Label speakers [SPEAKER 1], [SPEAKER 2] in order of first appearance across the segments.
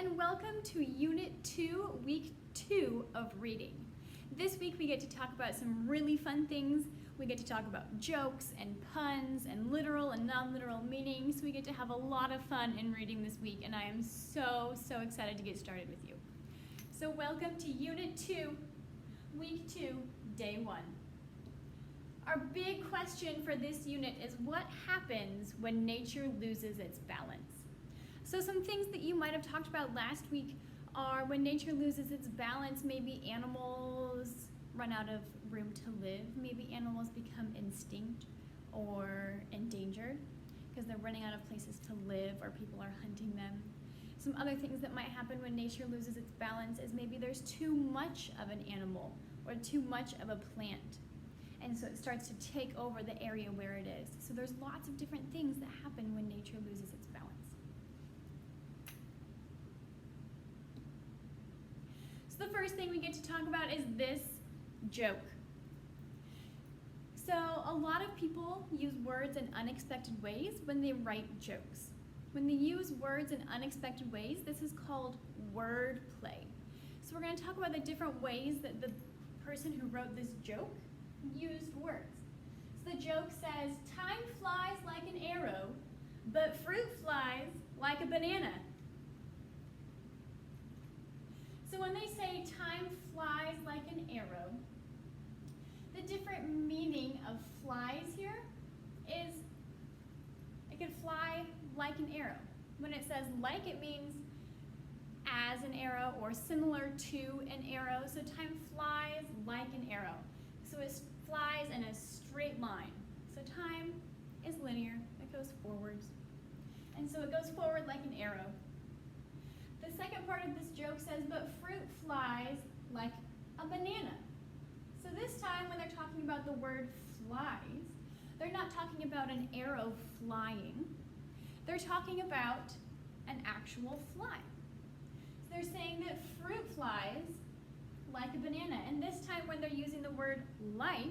[SPEAKER 1] and welcome to Unit 2, Week 2 of Reading. This week we get to talk about some really fun things. We get to talk about jokes and puns and literal and non-literal meanings. We get to have a lot of fun in reading this week, and I am so excited to get started with you. So welcome to Unit 2, Week 2, Day 1. Our big question for this unit is what happens when nature loses its balance? So some things that you might have talked about last week are when nature loses its balance, maybe animals run out of room to live, maybe animals become extinct or endangered because they're running out of places to live or people are hunting them. Some other things that might happen when nature loses its balance is maybe there's too much of an animal or too much of a plant. And so it starts to take over the area where it is. So there's lots of different things that happen when nature loses its balance. So the first thing we get to talk about is this joke. So a lot of people use words in unexpected ways when they write jokes. When they use words in unexpected ways, this is called word play. So we're going to talk about the different ways that the person who wrote this joke used words. So the joke says, time flies like an arrow, but fruit flies like a banana. So when they say time flies like an arrow, the different meaning of flies here is it could fly like an arrow. When it says like, it means as an arrow or similar to an arrow. So time flies like an arrow. So it flies in a straight line. So time is linear, it goes forwards. And so it goes forward like an arrow. The second part of this joke says, but fruit flies like a banana. So this time when they're talking about the word flies, they're not talking about an arrow flying. They're talking about an actual fly. So they're saying that fruit flies like a banana. And this time when they're using the word like,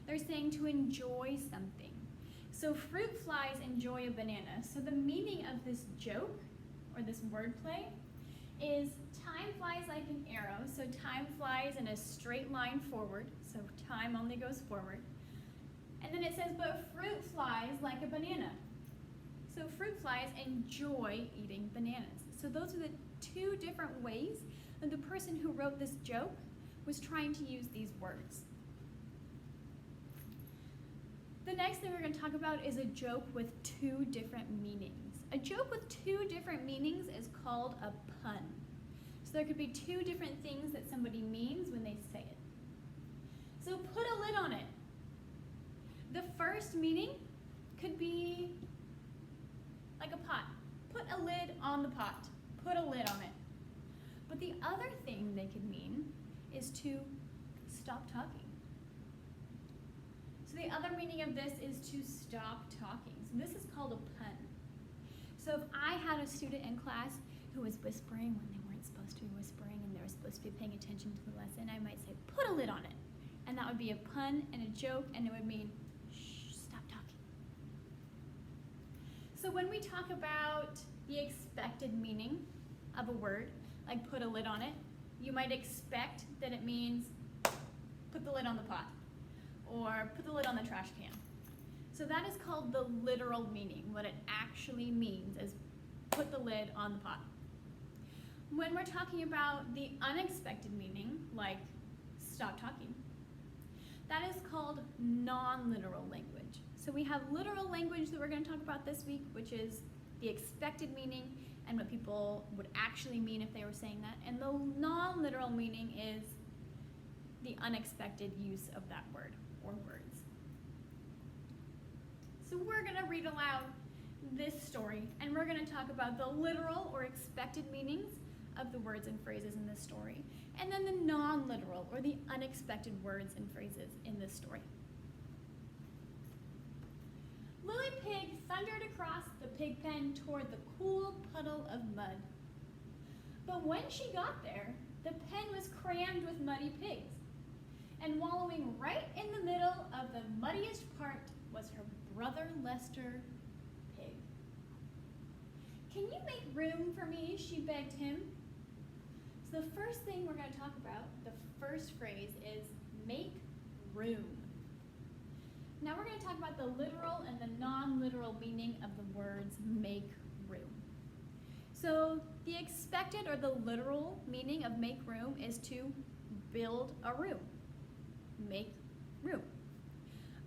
[SPEAKER 1] they're saying to enjoy something. So fruit flies enjoy a banana. So the meaning of this joke, or this wordplay, is time flies like an arrow. So time flies in a straight line forward. So time only goes forward. And then it says, but fruit flies like a banana. So fruit flies enjoy eating bananas. So those are the two different ways that the person who wrote this joke was trying to use these words. The next thing we're going to talk about is a joke with two different meanings. A joke with two different meanings is called a pun. So there could be two different things that somebody means when they say it. So put a lid on it. The first meaning could be like a pot. Put a lid on the pot. Put a lid on it. But the other thing they could mean is to stop talking. So the other meaning of this is to stop talking. So this is called a pun. So if I had a student in class who was whispering when they weren't supposed to be whispering and they were supposed to be paying attention to the lesson, I might say, put a lid on it. And that would be a pun and a joke, and it would mean, shh, stop talking. So when we talk about the expected meaning of a word, like put a lid on it, you might expect that it means put the lid on the pot or put the lid on the trash can. So that is called the literal meaning. What it actually means is put the lid on the pot. When we're talking about the unexpected meaning, like stop talking, that is called non-literal language. So we have literal language that we're going to talk about this week, which is the expected meaning and what people would actually mean if they were saying that. And the non-literal meaning is the unexpected use of that word or words. So we're going to read aloud this story, and we're going to talk about the literal or expected meanings of the words and phrases in this story, and then the non-literal or the unexpected words and phrases in this story. Lily Pig thundered across the pig pen toward the cool puddle of mud. But when she got there, the pen was crammed with muddy pigs, and wallowing right in the middle of the muddiest part was her brother Lester Pig. Can you make room for me? She begged him. So the first thing we're going to talk about, the first phrase is make room. Now we're going to talk about the literal and the non-literal meaning of the words make room. So the expected or the literal meaning of make room is to build a room. Make room.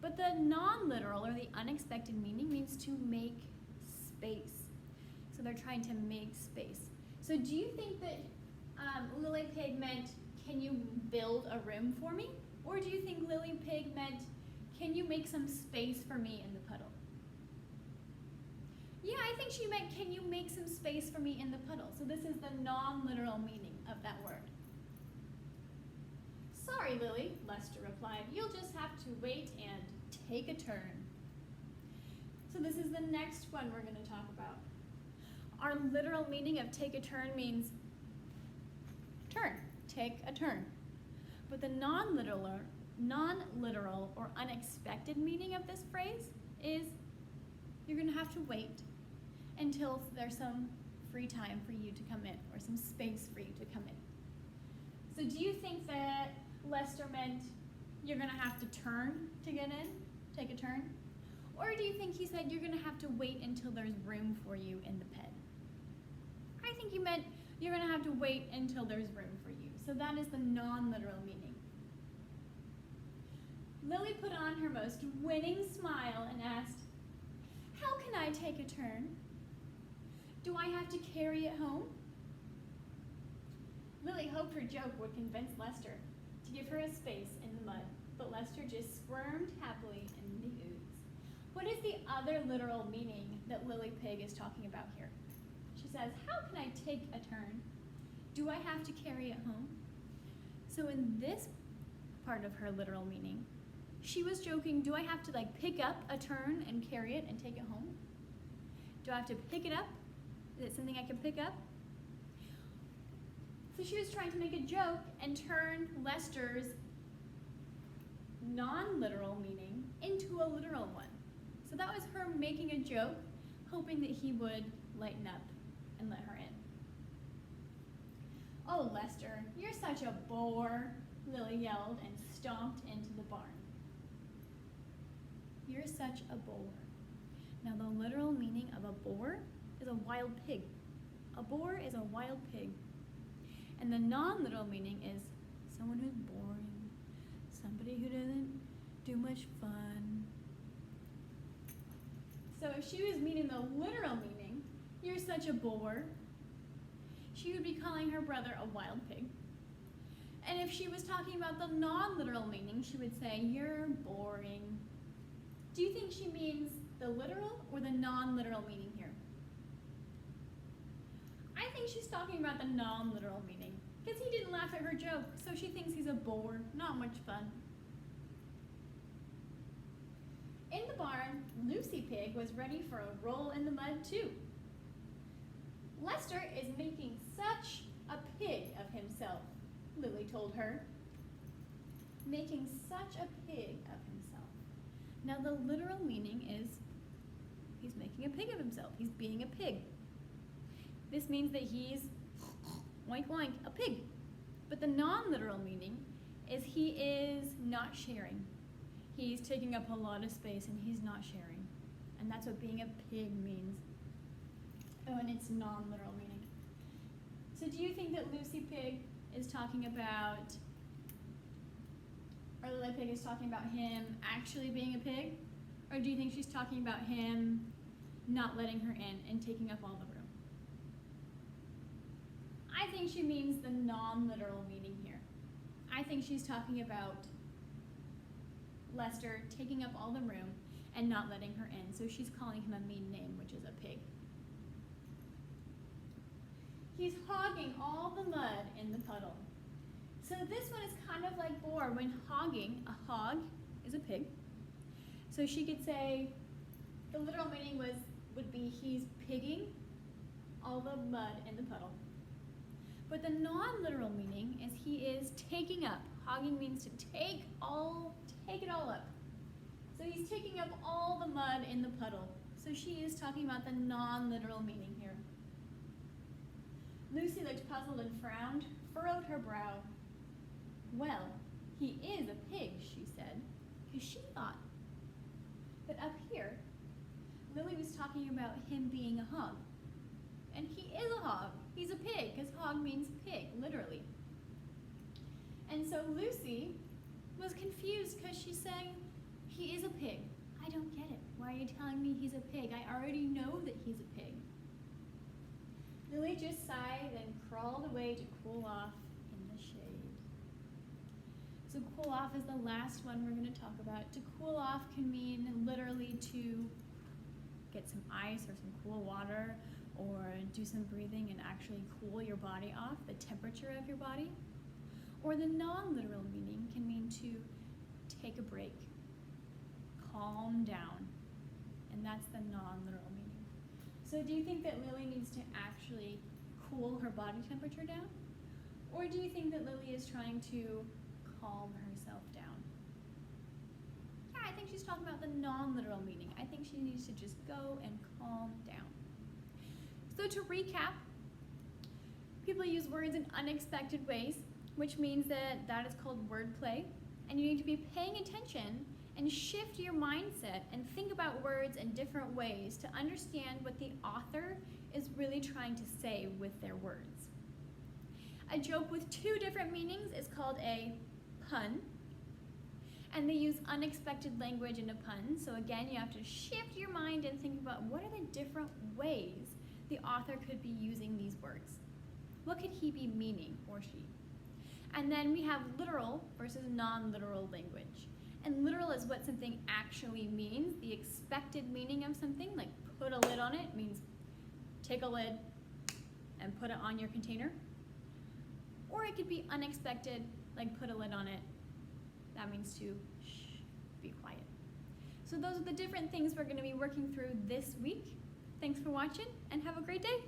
[SPEAKER 1] But the non-literal or the unexpected meaning means to make space. So they're trying to make space. So do you think that Lily Pig meant, can you build a room for me? Or do you think Lily Pig meant, can you make some space for me in the puddle? Yeah, I think she meant, can you make some space for me in the puddle? So this is the non-literal meaning of that word. Sorry, Lily, Lester replied. You'll just have to wait and take a turn. So this is the next one we're going to talk about. Our literal meaning of take a turn means turn, take a turn. But the non-literal or unexpected meaning of this phrase is you're going to have to wait until there's some free time for you to come in or some space for you to come in. So do you think that Lester meant you're going to have to turn to get in, take a turn? Or do you think he said you're going to have to wait until there's room for you in the pen? I think he meant you're going to have to wait until there's room for you. So that is the non-literal meaning. Lily put on her most winning smile and asked, how can I take a turn? Do I have to carry it home? Lily hoped her joke would convince Lester to give her a space in the mud, but Lester just squirmed happily in the ooze. What is the other literal meaning that Lily Pig is talking about here? She says, how can I take a turn? Do I have to carry it home? So in this part of her literal meaning, she was joking, do I have to pick up a turn and carry it and take it home? Do I have to pick it up? Is it something I can pick up? So she was trying to make a joke and turn Lester's non-literal meaning into a literal one. So that was her making a joke, hoping that he would lighten up and let her in. Oh, Lester, you're such a bore, Lily yelled and stomped into the barn. You're such a bore. Now the literal meaning of a bore is a wild pig. A bore is a wild pig. And the non-literal meaning is someone who's boring, somebody who doesn't do much fun. So if she was meaning the literal meaning, you're such a bore, she would be calling her brother a wild pig. And if she was talking about the non-literal meaning, she would say, you're boring. Do you think she means the literal or the non-literal meaning here? I think she's talking about the non-literal meaning because he didn't laugh at her joke, so she thinks he's a bore, not much fun. In the barn, Lucy Pig was ready for a roll in the mud too. Lester is making such a pig of himself, Lily told her. Making such a pig of himself. Now the literal meaning is he's making a pig of himself. He's being a pig. This means that he's, oink oink, a pig. But the non-literal meaning is he is not sharing. He's taking up a lot of space and he's not sharing. And that's what being a pig means. Oh, and it's non-literal meaning. So do you think that Lucy Pig is talking about, or Lily Pig is talking about him actually being a pig? Or do you think she's talking about him not letting her in and taking up all the room? I think she means the non-literal meaning here. I think she's talking about Lester taking up all the room and not letting her in. So she's calling him a mean name, which is a pig. He's hogging all the mud in the puddle. So this one is kind of like bore. When hogging, a hog is a pig. So she could say, the literal meaning would be he's pigging all the mud in the puddle. But the non-literal meaning is he is taking up. Hogging means to take it all up. So he's taking up all the mud in the puddle. So she is talking about the non-literal meaning here. Lucy looked puzzled and frowned, furrowed her brow. Well, he is a pig, she said, because she thought that up here, Lily was talking about him being a hog. And he is a hog. He's a pig, because hog means pig, literally. And so Lucy was confused because she's saying, he is a pig. I don't get it. Why are you telling me he's a pig? I already know that he's a pig. Lily just sighed and crawled away to cool off in the shade. So cool off is the last one we're going to talk about. To cool off can mean literally to get some ice or some cool water, or do some breathing and actually cool your body off, the temperature of your body. Or the non-literal meaning can mean to take a break, calm down, and that's the non-literal meaning. So do you think that Lily needs to actually cool her body temperature down? Or do you think that Lily is trying to calm herself down? Yeah, I think she's talking about the non-literal meaning. I think she needs to just go and calm down. So to recap, people use words in unexpected ways, which means that that is called wordplay, and you need to be paying attention and shift your mindset and think about words in different ways to understand what the author is really trying to say with their words. A joke with two different meanings is called a pun, and they use unexpected language in a pun. So again, you have to shift your mind and think about what are the different ways the author could be using these words. What could he be meaning, or she? And then we have literal versus non-literal language. And literal is what something actually means, the expected meaning of something, like put a lid on it means take a lid and put it on your container. Or it could be unexpected, like put a lid on it. That means to shh, be quiet. So those are the different things we're going to be working through this week. Thanks for watching and have a great day.